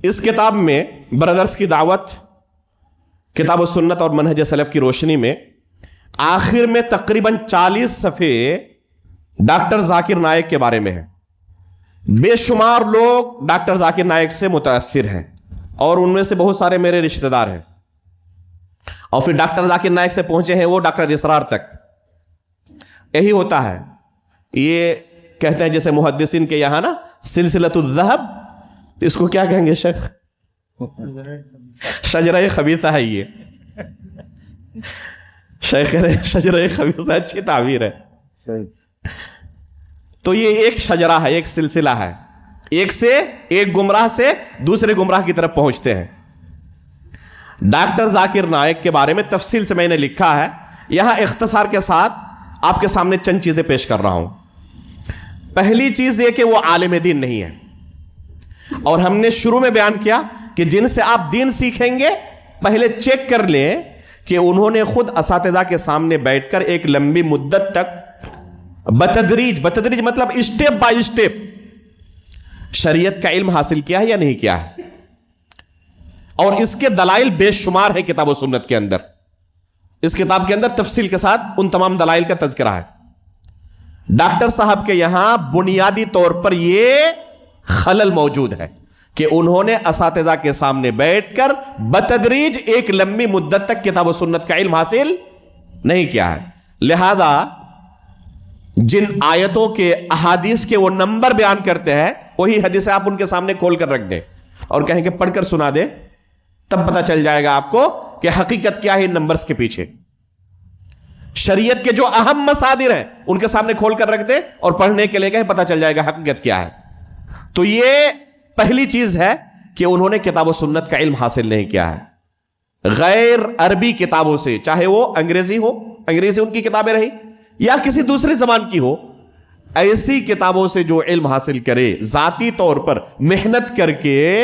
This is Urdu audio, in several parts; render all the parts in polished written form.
اس کتاب میں برادرز کی دعوت، کتاب و سنت اور منہج سلف کی روشنی میں آخر میں تقریباً 40 صفحے ڈاکٹر ذاکر نائک کے بارے میں ہے. بے شمار لوگ ڈاکٹر ذاکر نائک سے متاثر ہیں اور ان میں سے بہت سارے میرے رشتہ دار ہیں، اور پھر ڈاکٹر ذاکر نائک سے پہنچے ہیں وہ ڈاکٹر اسرار تک. یہی ہوتا ہے، یہ کہتے ہیں جیسے محدثین کے یہاں نا سلسلۃ الذہب، اس کو کیا کہیں گے شیخ؟ شجرہ خبیثہ ہے. یہ شیخ شجرہ خبیثہ اچھی تعبیر ہے. تو یہ ایک شجرہ ہے، ایک سلسلہ ہے، ایک گمراہ سے دوسرے گمراہ کی طرف پہنچتے ہیں. ڈاکٹر ذاکر نائک کے بارے میں تفصیل سے میں نے لکھا ہے، یہاں اختصار کے ساتھ آپ کے سامنے چند چیزیں پیش کر رہا ہوں. پہلی چیز یہ کہ وہ عالم دین نہیں ہے، اور ہم نے شروع میں بیان کیا کہ جن سے آپ دین سیکھیں گے پہلے چیک کر لیں کہ انہوں نے خود اساتذہ کے سامنے بیٹھ کر ایک لمبی مدت تک بتدریج مطلب اسٹیپ بائی اسٹیپ شریعت کا علم حاصل کیا ہے یا نہیں کیا ہے. اور اس کے دلائل بے شمار ہے کتاب و سنت کے اندر. اس کتاب کے اندر تفصیل کے ساتھ ان تمام دلائل کا تذکرہ ہے. ڈاکٹر صاحب کے یہاں بنیادی طور پر یہ خلل موجود ہے کہ انہوں نے اساتذہ کے سامنے بیٹھ کر بتدریج ایک لمبی مدت تک کتاب و سنت کا علم حاصل نہیں کیا ہے. لہذا جن آیتوں کے احادیث کے وہ نمبر بیان کرتے ہیں وہی حدیث آپ ان کے سامنے کھول کر رکھ دیں اور کہیں کہ پڑھ کر سنا دے، تب پتہ چل جائے گا آپ کو کہ حقیقت کیا ہے ان نمبرز کے پیچھے. شریعت کے جو اہم مصادر ہیں ان کے سامنے کھول کر رکھ دیں اور پڑھنے کے لیے کہیں پتہ چل جائے گا حقیقت کیا ہے. تو یہ پہلی چیز ہے کہ انہوں نے کتاب و سنت کا علم حاصل نہیں کیا ہے. غیر عربی کتابوں سے، چاہے وہ انگریزی ان کی کتابیں رہی یا کسی دوسری زبان کی ہو، ایسی کتابوں سے جو علم حاصل کرے ذاتی طور پر محنت کر کے،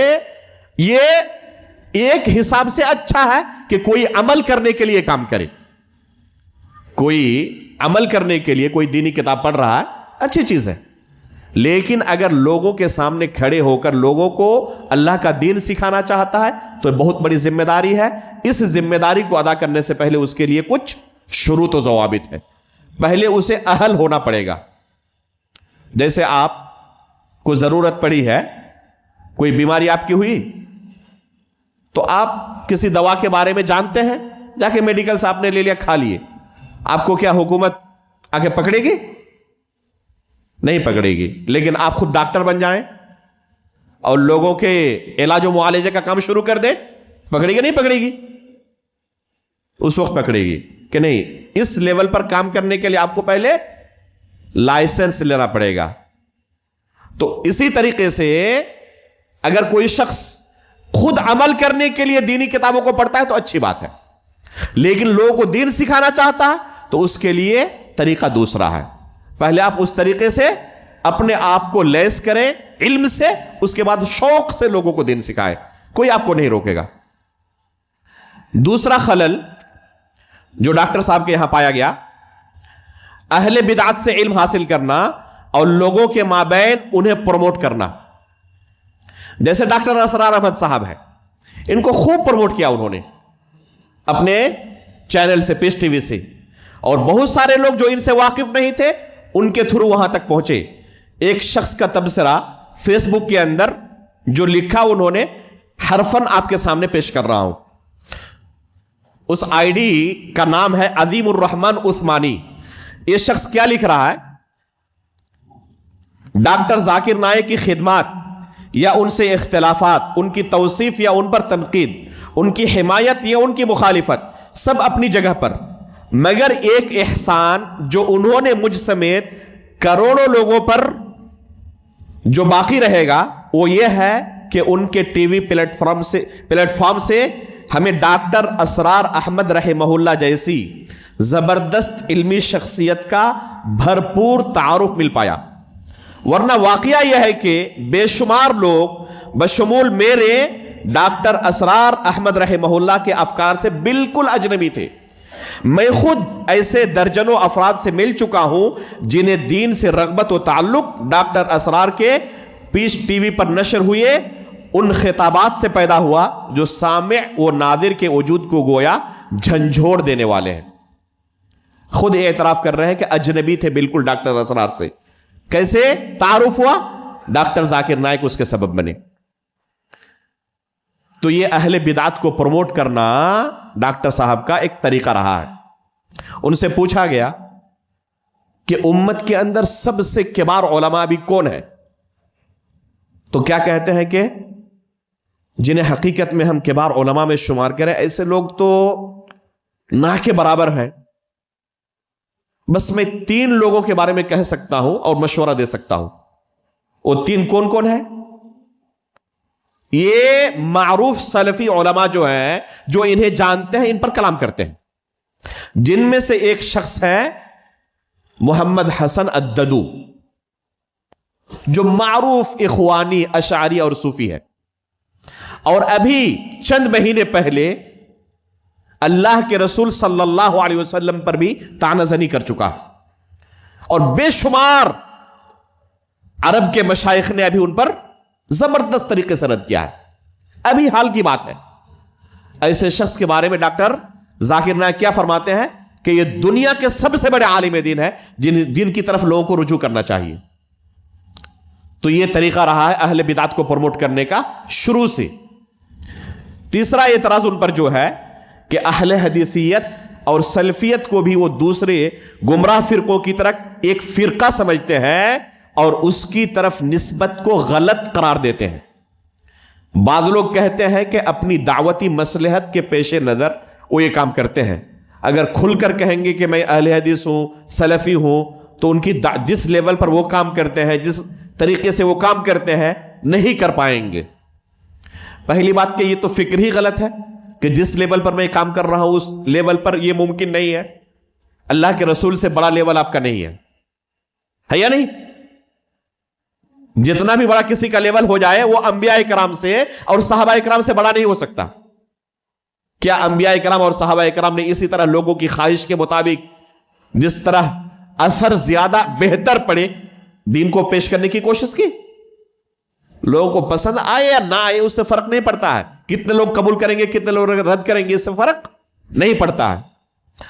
یہ ایک حساب سے اچھا ہے کہ کوئی عمل کرنے کے لیے کام کرے. کوئی عمل کرنے کے لیے کوئی دینی کتاب پڑھ رہا ہے، اچھی چیز ہے. لیکن اگر لوگوں کے سامنے کھڑے ہو کر لوگوں کو اللہ کا دین سکھانا چاہتا ہے تو بہت بڑی ذمہ داری ہے. اس ذمہ داری کو ادا کرنے سے پہلے اس کے لیے کچھ شروط و ضوابط ہے. پہلے اسے اہل ہونا پڑے گا. جیسے آپ کو ضرورت پڑی ہے، کوئی بیماری آپ کی ہوئی، تو آپ کسی دوا کے بارے میں جانتے ہیں، جا کے میڈیکل سے آپ نے لے لیا، کھا لیے. آپ کو کیا حکومت آگے پکڑے گی؟ نہیں پکڑے گی. لیکن آپ خود ڈاکٹر بن جائیں اور لوگوں کے علاج و معالجے کا کام شروع کر دیں، پکڑے گی نہیں پکڑے گی؟ اس وقت پکڑے گی کہ نہیں. اس لیول پر کام کرنے کے لیے آپ کو پہلے لائسنس لینا پڑے گا. تو اسی طریقے سے اگر کوئی شخص خود عمل کرنے کے لیے دینی کتابوں کو پڑھتا ہے تو اچھی بات ہے، لیکن لوگوں کو دین سکھانا چاہتا ہے تو اس کے لیے طریقہ دوسرا ہے. پہلے آپ اس طریقے سے اپنے آپ کو لیس کریں علم سے، اس کے بعد شوق سے لوگوں کو دین سکھائیں، کوئی آپ کو نہیں روکے گا. دوسرا خلل جو ڈاکٹر صاحب کے یہاں پایا گیا، اہل بدعت سے علم حاصل کرنا اور لوگوں کے مابین انہیں پروموٹ کرنا. جیسے ڈاکٹر اسرار احمد صاحب ہیں، ان کو خوب پروموٹ کیا انہوں نے اپنے چینل سے، پیش ٹی وی سے، اور بہت سارے لوگ جو ان سے واقف نہیں تھے ان کے تھرو وہاں تک پہنچے. ایک شخص کا تبصرہ فیس بک کے اندر جو لکھا انہوں نے حرفاً آپ کے سامنے پیش کر رہا ہوں. اس آئی ڈی کا نام ہے عظیم الرحمن عثمانی. یہ شخص کیا لکھ رہا ہے؟ ڈاکٹر ذاکر نائک کی خدمات یا ان سے اختلافات، ان کی توصیف یا ان پر تنقید، ان کی حمایت یا ان کی مخالفت، سب اپنی جگہ پر، مگر ایک احسان جو انہوں نے مجھ سمیت کروڑوں لوگوں پر جو باقی رہے گا وہ یہ ہے کہ ان کے ٹی وی پلیٹ فارم سے ہمیں ڈاکٹر اسرار احمد رحمہ اللہ جیسی زبردست علمی شخصیت کا بھرپور تعارف مل پایا. ورنہ واقعہ یہ ہے کہ بے شمار لوگ بشمول میرے ڈاکٹر اسرار احمد رحمہ اللہ کے افکار سے بالکل اجنبی تھے. میں خود ایسے درجنوں افراد سے مل چکا ہوں جنہیں دین سے رغبت و تعلق ڈاکٹر اسرار کے پیش ٹی وی پر نشر ہوئے ان خطابات سے پیدا ہوا جو سامع و ناظر کے وجود کو گویا جھنجھوڑ دینے والے ہیں. خود اعتراف کر رہے ہیں کہ اجنبی تھے بالکل ڈاکٹر اسرار سے. کیسے تعارف ہوا؟ ڈاکٹر ذاکر نائک اس کے سبب بنے. تو یہ اہل بدعت کو پروموٹ کرنا ڈاکٹر صاحب کا ایک طریقہ رہا ہے. ان سے پوچھا گیا کہ امت کے اندر سب سے کبار علماء ابھی کون ہے؟ تو کیا کہتے ہیں کہ جنہیں حقیقت میں ہم کبار علماء میں شمار کریں ایسے لوگ تو نہ کے برابر ہیں. بس میں 3 لوگوں کے بارے میں کہہ سکتا ہوں اور مشورہ دے سکتا ہوں. وہ 3 کون کون ہیں؟ یہ معروف سلفی علماء جو ہیں، جو انہیں جانتے ہیں، ان پر کلام کرتے ہیں. جن میں سے ایک شخص ہے محمد حسن الددو، جو معروف اخوانی اشعری اور صوفی ہے، اور ابھی چند مہینے پہلے اللہ کے رسول صلی اللہ علیہ وسلم پر بھی طعنہ زنی کر چکا، اور بے شمار عرب کے مشائخ نے ابھی ان پر زبردست طریقے سے رد کیا ہے. ابھی حال کی بات ہے. ایسے شخص کے بارے میں ڈاکٹر ذاکر نائک کیا فرماتے ہیں کہ یہ دنیا کے سب سے بڑے عالم دین ہے جن کی طرف لوگوں کو رجوع کرنا چاہیے. تو یہ طریقہ رہا ہے اہل بدعت کو پروموٹ کرنے کا شروع سے. تیسرا اعتراض ان پر جو ہے کہ اہل حدیثیت اور سلفیت کو بھی وہ دوسرے گمراہ فرقوں کی طرح ایک فرقہ سمجھتے ہیں اور اس کی طرف نسبت کو غلط قرار دیتے ہیں. بعض لوگ کہتے ہیں کہ اپنی دعوتی مصلحت کے پیش نظر وہ یہ کام کرتے ہیں. اگر کھل کر کہیں گے کہ میں اہل حدیث ہوں، سلفی ہوں، تو ان کی جس لیول پر وہ کام کرتے ہیں، جس طریقے سے وہ کام کرتے ہیں، نہیں کر پائیں گے. پہلی بات کہ یہ تو فکر ہی غلط ہے کہ جس لیول پر میں کام کر رہا ہوں اس لیول پر یہ ممکن نہیں ہے. اللہ کے رسول سے بڑا لیول آپ کا نہیں ہے یا نہیں؟ جتنا بھی بڑا کسی کا لیول ہو جائے وہ انبیاء کرام سے اور صحابہ کرام سے بڑا نہیں ہو سکتا. کیا انبیاء کرام اور صحابہ کرام نے اسی طرح لوگوں کی خواہش کے مطابق جس طرح اثر زیادہ بہتر پڑے دین کو پیش کرنے کی کوشش کی؟ لوگوں کو پسند آئے یا نہ آئے اس سے فرق نہیں پڑتا ہے. کتنے لوگ قبول کریں گے، کتنے لوگ رد کریں گے، اس سے فرق نہیں پڑتا ہے.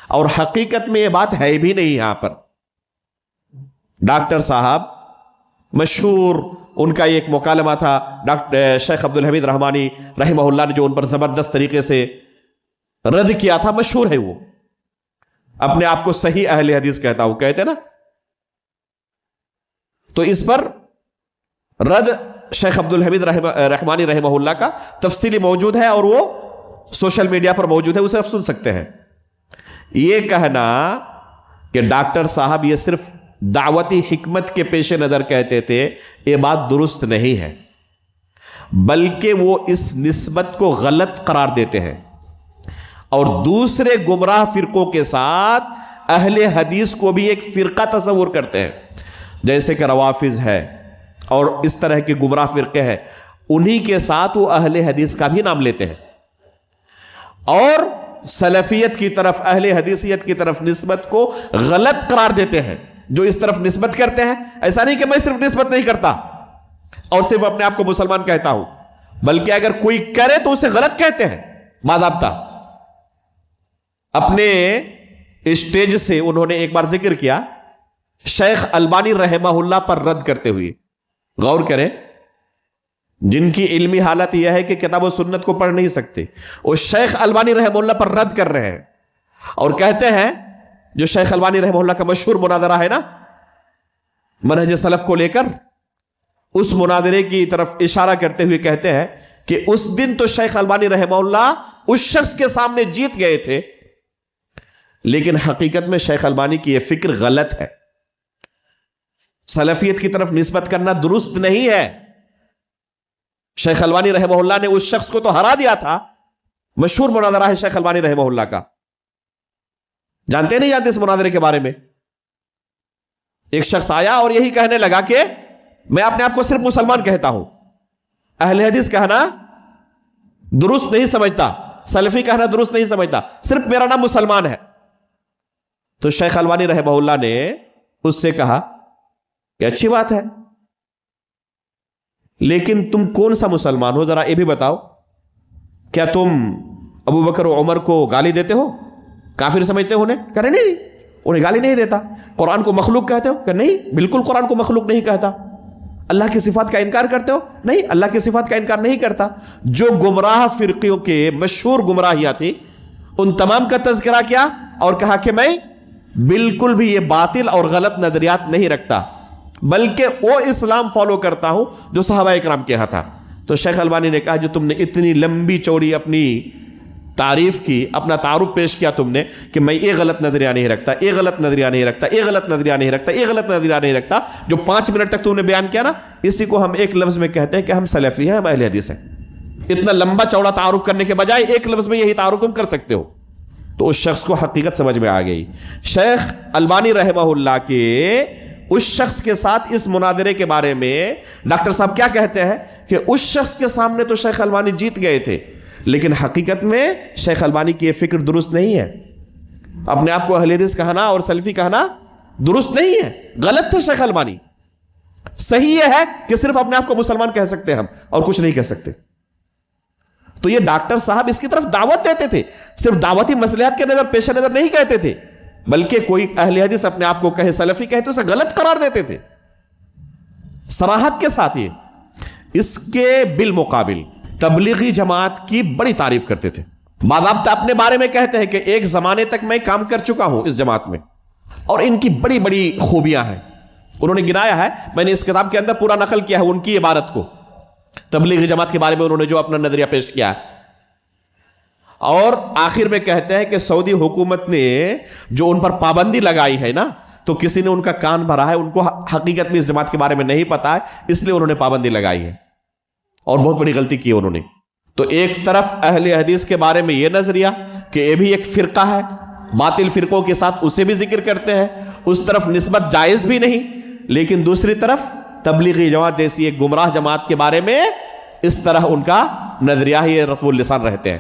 اور حقیقت میں یہ بات ہے بھی نہیں. یہاں پر ڈاکٹر صاحب مشہور ان کا ایک مکالمہ تھا ڈاکٹر شیخ عبدالحمید رحمانی رحمہ اللہ نے جو ان پر زبردست طریقے سے رد کیا تھا، مشہور ہے. وہ اپنے آپ کو صحیح اہل حدیث کہتا ہوں، کہتے نا. تو اس پر رد شیخ عبدالحمید رحمانی رحمہ اللہ کا تفصیلی موجود ہے اور وہ سوشل میڈیا پر موجود ہے، اسے آپ سن سکتے ہیں. یہ کہنا کہ ڈاکٹر صاحب یہ صرف دعوتی حکمت کے پیش نظر کہتے تھے، یہ بات درست نہیں ہے، بلکہ وہ اس نسبت کو غلط قرار دیتے ہیں اور دوسرے گمراہ فرقوں کے ساتھ اہل حدیث کو بھی ایک فرقہ تصور کرتے ہیں. جیسے کہ روافض ہے اور اس طرح کے گمراہ فرقے ہیں، انہی کے ساتھ وہ اہل حدیث کا بھی نام لیتے ہیں اور سلفیت کی طرف، اہل حدیثیت کی طرف نسبت کو غلط قرار دیتے ہیں. جو اس طرف نسبت کرتے ہیں، ایسا نہیں کہ میں صرف نسبت نہیں کرتا اور صرف اپنے آپ کو مسلمان کہتا ہوں، بلکہ اگر کوئی کرے تو اسے غلط کہتے ہیں باضابطہ. اپنے اسٹیج سے انہوں نے ایک بار ذکر کیا شیخ البانی رحمہ اللہ پر رد کرتے ہوئے. غور کریں، جن کی علمی حالت یہ ہے کہ کتاب و سنت کو پڑھ نہیں سکتے، وہ شیخ البانی رحمہ اللہ پر رد کر رہے ہیں اور کہتے ہیں، جو شیخ البانی رحمہ اللہ کا مشہور مناظرہ ہے نا منہج سلف کو لے کر، اس مناظرے کی طرف اشارہ کرتے ہوئے کہتے ہیں کہ اس دن تو شیخ البانی رحمہ اللہ اس شخص کے سامنے جیت گئے تھے، لیکن حقیقت میں شیخ البانی کی یہ فکر غلط ہے. سلفیت کی طرف نسبت کرنا درست نہیں ہے. شیخ البانی رحمہ اللہ نے اس شخص کو تو ہرا دیا تھا. مشہور مناظرہ ہے شیخ البانی رحمہ اللہ کا، جانتے نہیں جانتے اس مناظرے کے بارے میں؟ ایک شخص آیا اور یہی کہنے لگا کہ میں اپنے آپ کو صرف مسلمان کہتا ہوں، اہل حدیث کہنا درست نہیں سمجھتا، سلفی کہنا درست نہیں سمجھتا، صرف میرا نام مسلمان ہے. تو شیخ البانی رحمہ اللہ نے اس سے کہا کہ اچھی بات ہے، لیکن تم کون سا مسلمان ہو ذرا یہ بھی بتاؤ؟ کیا تم ابو بکر و عمر کو گالی دیتے ہو؟ کافر سمجھتے ہو انہیں؟ کہہ رہے نہیں، انہیں گالی نہیں دیتا۔ قرآن کو مخلوق کہتے ہو؟ کہ نہیں، بالکل قرآن کو مخلوق نہیں کہتا۔ اللہ کی صفات کا انکار کرتے ہو؟ نہیں، اللہ کی صفات کا انکار نہیں کرتا۔ جو گمراہ فرقیوں کے مشہور گمراہیاں تھی ان تمام کا تذکرہ کیا اور کہا کہ میں بالکل بھی یہ باطل اور غلط نظریات نہیں رکھتا، بلکہ وہ اسلام فالو کرتا ہوں جو صحابہ اکرام کے ہاں تھا۔ تو شیخ البانی نے کہا جو تم نے اتنی لمبی چوڑی اپنی تعریف کی، اپنا تعارف پیش کیا تم نے کہ میں یہ غلط نظریہ نہیں رکھتا، یہ غلط نظریہ نہیں رکھتا، یہ غلط نظریہ نہیں رکھتا، یہ غلط نظریہ نہیں رکھتا، جو 5 منٹ تک تم نے بیان کیا نا، اسی کو ہم ایک لفظ میں کہتے ہیں کہ ہم سلفی ہیں، ہم اہل حدیث ہیں۔ اتنا لمبا چوڑا تعارف کرنے کے بجائے ایک لفظ میں یہی تعارف تم کر سکتے ہو۔ تو اس شخص کو حقیقت سمجھ میں آ گئی۔ شیخ البانی رحمہ اللہ کے اس شخص کے ساتھ اس مناظرے کے بارے میں ڈاکٹر صاحب کیا کہتے ہیں کہ اس شخص کے سامنے تو شیخ البانی جیت گئے تھے، لیکن حقیقت میں شیخ البانی کی یہ فکر درست نہیں ہے۔ اپنے آپ کو اہل حدیث کہنا اور سلفی کہنا درست نہیں ہے، غلط تھے شیخ البانی۔ صحیح یہ ہے کہ صرف اپنے آپ کو مسلمان کہہ سکتے ہیں ہم اور کچھ نہیں کہہ سکتے۔ تو یہ ڈاکٹر صاحب اس کی طرف دعوت دیتے تھے، صرف دعوتی مصلحت کے نظر پیش نظر نہیں کہتے تھے، بلکہ کوئی اہل حدیث اپنے آپ کو کہے سلفی کہے تو اسے غلط قرار دیتے تھے صراحت کے ساتھ۔ یہ اس کے بالمقابل تبلیغی جماعت کی بڑی تعریف کرتے تھے۔ باضابطہ اپنے بارے میں کہتے ہیں کہ ایک زمانے تک میں کام کر چکا ہوں اس جماعت میں اور ان کی بڑی بڑی خوبیاں ہیں۔ انہوں نے گنایا ہے، میں نے اس کتاب کے اندر پورا نقل کیا ہے ان کی عبارت کو، تبلیغی جماعت کے بارے میں انہوں نے جو اپنا نظریہ پیش کیا ہے۔ اور آخر میں کہتے ہیں کہ سعودی حکومت نے جو ان پر پابندی لگائی ہے نا، تو کسی نے ان کا کان بھرا ہے، ان کو حقیقت میں اس جماعت کے بارے میں نہیں پتا ہے، اس لیے انہوں نے پابندی لگائی ہے اور بہت بڑی غلطی کی انہوں نے۔ تو ایک طرف اہل حدیث کے بارے میں یہ نظریہ کہ یہ بھی ایک فرقہ ہے، باطل فرقوں کے ساتھ اسے بھی ذکر کرتے ہیں، اس طرف نسبت جائز بھی نہیں، لیکن دوسری طرف تبلیغی جماعت جیسی ایک گمراہ جماعت کے بارے میں اس طرح ان کا نظریہ ہی رطب اللسان رہتے ہیں۔